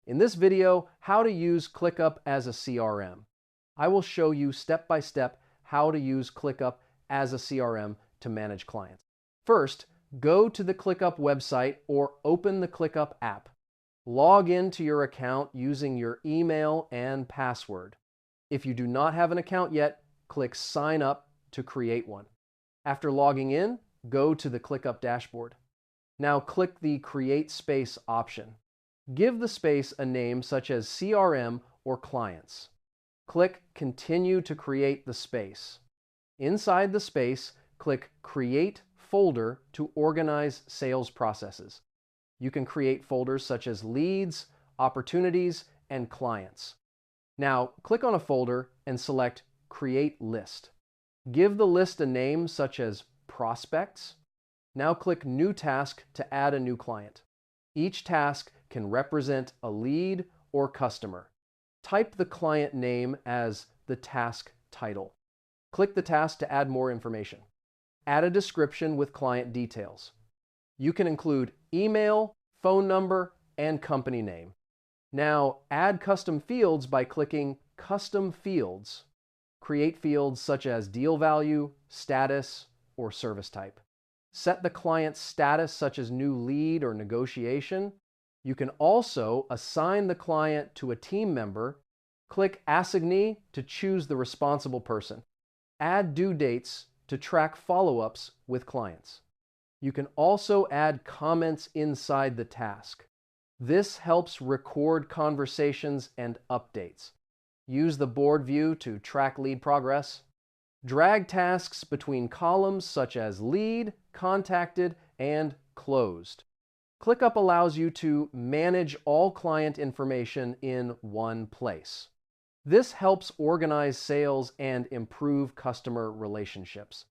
In this video, how to use Clickup as a CRM. I will show you step by step how to use Clickup as a CRM to manage clients. First, go to the Clickup website or open the Clickup app. Log into your account using your email and password. If you do not have an account yet, click Sign Up to create one. After logging in, go to the Clickup dashboard. Now click the Create Space option. Give the space a name such as CRM or Clients. Click Continue to create the space. Inside the space, click Create Folder to organize sales processes. You can create folders such as Leads, Opportunities, and Clients. Now, click on a folder and select Create List. Give the list a name such as Prospects. Now click New Task to add a new client. Each task can represent a lead or customer. Type the client name as the task title. Click the task to add more information. Add a description with client details. You can include email, phone number, and company name. Now, add custom fields by clicking Custom Fields. Create fields such as deal value, status, or service type. Set the client's status such as new lead or negotiation. You can also assign the client to a team member. Click Assignee to choose the responsible person. Add due dates to track follow-ups with clients. You can also add comments inside the task. This helps record conversations and updates. Use the board view to track lead progress. Drag tasks between columns such as lead, contacted, and closed. Clickup allows you to manage all client information in one place. This helps organize sales and improve customer relationships.